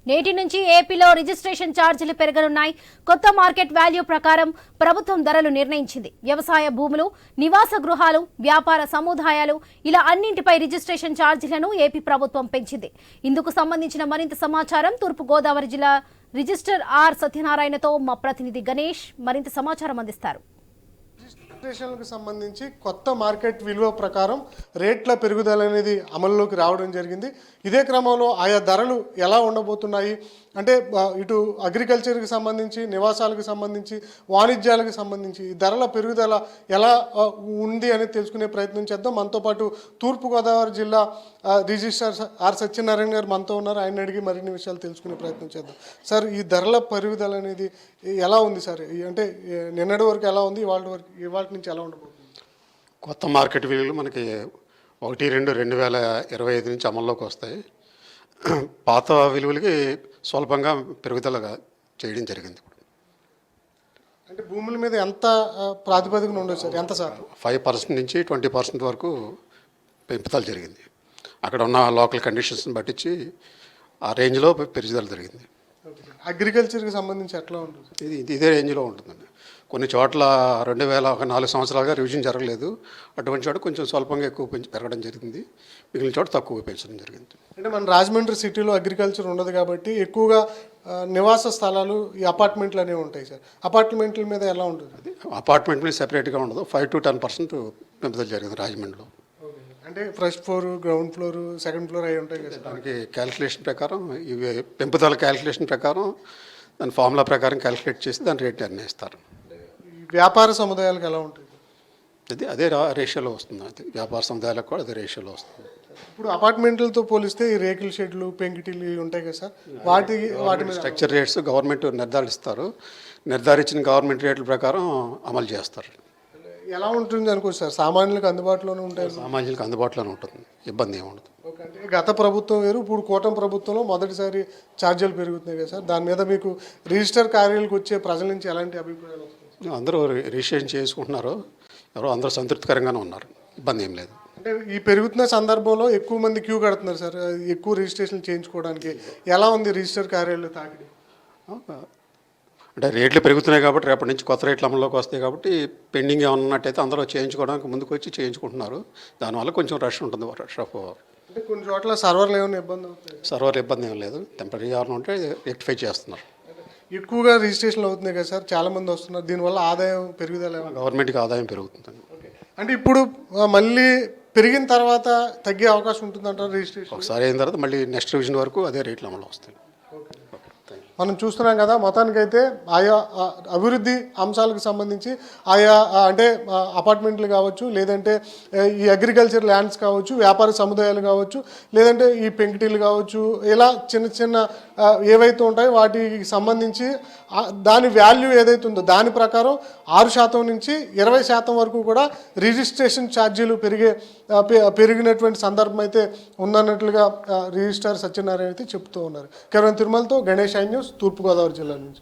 నేటి నుంచి ఏపీలో రిజిస్ట్రేషన్ ఛార్జీలు పెరగనున్నాయి. కొత్త మార్కెట్ వాల్యూ ప్రకారం ప్రభుత్వం ధరలు నిర్ణయించింది. వ్యవసాయ భూములు, నివాస గృహాలు, వ్యాపార సముదాయాలు ఇలా అన్నింటిపై రిజిస్ట్రేషన్ ఛార్జీలను ఏపీ ప్రభుత్వం పెంచింది. ఇందుకు సంబంధించిన మరింత సమాచారం తూర్పు గోదావరి జిల్లా రిజిస్టర్ ఆర్ సత్యనారాయణతో మా ప్రతినిధి గణేష్ మరింత సమాచారం అందిస్తారు. రిజిస్ట్రేషన్లకు సంబంధించి కొత్త మార్కెట్ విలువ ప్రకారం రేట్ల పెరుగుదల అనేది అమల్లోకి రావడం జరిగింది. ఇదే క్రమంలో ఆయా ధరలు ఎలా ఉండబోతున్నాయి అంటే ఇటు అగ్రికల్చర్కి సంబంధించి, నివాసాలకు సంబంధించి, వాణిజ్యాలకు సంబంధించి ఈ ధరల పెరుగుదల ఎలా ఉంది అని తెలుసుకునే ప్రయత్నం చేద్దాం. మనతో పాటు తూర్పుగోదావరి జిల్లా రిజిస్ట్రార్ ఆర్ సత్యనారాయణ గారు మనతో ఉన్నారు. ఆయన అడిగి మరిన్ని విషయాలు తెలుసుకునే ప్రయత్నం చేద్దాం. సార్, ఈ ధరల పెరుగుదల అనేది ఎలా ఉంది సార్? అంటే నిన్నటి వరకు ఎలా ఉంది, ఇవాళ నుంచి ఎలా ఉండబోతుంది? కొత్త మార్కెట్ విలువలు మనకి 1-2-2025 నుంచి అమల్లోకి వస్తాయి. పాత విలువలకి స్వల్పంగా పెరుగుదల చేయడం జరిగింది. అంటే భూముల మీద ఎంత ప్రాతిపదికన ఉండదు సార్? ఎంత సార్? 5% నుంచి 20% వరకు పెంపుదల జరిగింది. అక్కడ ఉన్న లోకల్ కండిషన్స్ని బట్టించి ఆ రేంజ్లో పెరుగుదల జరిగింది. అగ్రికల్చర్కి సంబంధించి ఎట్లా ఉంటుంది? ఇదే రేంజ్లో ఉంటుందండి. కొన్ని చోట్ల 4 సంవత్సరాలుగా రివిజన్ జరగలేదు. అటువంటి చోట కొంచెం స్వల్పంగా ఎక్కువ పెరగడం జరిగింది. మిగిలిన చోట తక్కువ పెంచడం జరిగింది. అంటే మన రాజమండ్రి సిటీలో అగ్రికల్చర్ ఉండదు కాబట్టి ఎక్కువగా నివాస స్థలాలు, ఈ అపార్ట్మెంట్లు అనేవి ఉంటాయి సార్. అపార్ట్మెంట్ల మీద ఎలా ఉంటుంది? అపార్ట్మెంట్ మీద సెపరేట్గా ఉండదు. 5-10% పెంపుదల జరిగింది రాజమండ్రిలో. అంటే first floor, ground floor, second floor అవి ఉంటాయి కదా. దానికి క్యాలిక్యులేషన్ ప్రకారం, ఇవి పెంపుదల క్యాలిక్యులేషన్ ప్రకారం, దాని ఫార్ములా ప్రకారం క్యాలిక్యులేట్ చేసి దాని రేట్ నిర్ణయిస్తారు. వ్యాపార సముదాయాలకు ఎలా ఉంటుంది? అదే రేషియోలో వస్తుంది. అది వ్యాపార సముదాయాలకు కూడా అదే రేషియోలో వస్తుంది. ఇప్పుడు అపార్ట్మెంట్లతో పోలిస్తే ఈ రేకుల షెడ్లు, పెంకిటిలు ఉంటాయి కదా సార్, వాటి మీద స్ట్రక్చర్ రేట్స్ గవర్నమెంట్ నిర్ధారిస్తారు. నిర్ధారించిన గవర్నమెంట్ రేట్ల ప్రకారం అమలు చేస్తారు. ఎలా ఉంటుంది అనుకోవచ్చు సార్? సామాన్యులకు అందుబాటులోనే ఉంటాయి? సామాన్యులకు అందుబాటులోనే ఉంటుంది, ఇబ్బంది ఏమి ఉండదు. ఓకే. అంటే గత ప్రభుత్వం వేరు, ఇప్పుడు కూటమి ప్రభుత్వంలో మొదటిసారి ఛార్జీలు పెరుగుతున్నాయి కదా సార్. దాని మీద మీకు రిజిస్టర్ కార్యాలయాలకు వచ్చే ప్రజల నుంచి ఎలాంటి అభిప్రాయాలు వస్తాయి? అందరూ రిజిస్ట్రేషన్ చేసుకుంటున్నారు. అందరూ సంతృప్తికరంగానే ఉన్నారు, ఇబ్బంది ఏం లేదు. అంటే ఈ పెరుగుతున్న సందర్భంలో ఎక్కువ మంది క్యూ కడుతున్నారు సార్ ఎక్కువ రిజిస్ట్రేషన్ చేయించుకోవడానికి. ఎలా ఉంది రిజిస్టర్ కార్యాలయాలు తాకిడి? అంటే రేట్లు పెరుగుతున్నాయి కాబట్టి రేపటి నుంచి కొత్త రేట్లు అమల్లోకి వస్తాయి కాబట్టి పెండింగ్ ఏమన్నా ఉన్నట్టయితే అందరూ చేయించుకోవడానికి ముందుకు వచ్చి చేయించుకుంటున్నారు. దానివల్ల కొంచెం రష్ ఉంటుంది. రష్ ఆఫ్ అంటే కొన్ని చోట్ల సర్వర్లు ఏమైనా ఇబ్బంది అవుతాయి? సర్వర్ ఇబ్బంది ఏం లేదు. టెంపరీ ఏమైనా ఉంటే రెక్టిఫై చేస్తున్నారు. ఎక్కువగా రిజిస్ట్రేషన్లు అవుతున్నాయి కదా సార్, చాలామంది వస్తున్నారు. దీనివల్ల ఆదాయం పెరుగుదల, గవర్నమెంట్కి ఆదాయం పెరుగుతుంది. అంటే ఇప్పుడు మళ్ళీ పెరిగిన తర్వాత తగ్గే అవకాశం ఉంటుందంటారు రిజిస్ట్రేషన్? ఒకసారి అయిన తర్వాత మళ్ళీ నెక్స్ట్ రివిజన్ వరకు అదే రేట్లు అమలు వస్తాయి. మనం చూస్తున్నాం కదా, మొత్తానికైతే ఆయా అభివృద్ధి అంశాలకు సంబంధించి ఆయా అంటే అపార్ట్మెంట్లు కావచ్చు, లేదంటే ఈ అగ్రికల్చర్ ల్యాండ్స్ కావచ్చు, వ్యాపార సముదాయాలు కావచ్చు, లేదంటే ఈ పెంకిటీలు కావచ్చు, ఇలా చిన్న చిన్న ఏవైతే ఉంటాయో వాటికి సంబంధించి దాని వాల్యూ ఏదైతే ఉందో దాని ప్రకారం 6% నుంచి 20% వరకు కూడా రిజిస్ట్రేషన్ ఛార్జీలు పెరిగినటువంటి సందర్భం అయితే ఉందన్నట్లుగా రిజిస్ట్రార్ సత్యనారాయణ అయితే చెప్తూ ఉన్నారు. కేవలం తిరుమలతో గణేష్ న్యూస్, తూర్పుగోదావరి జిల్లా నుంచి.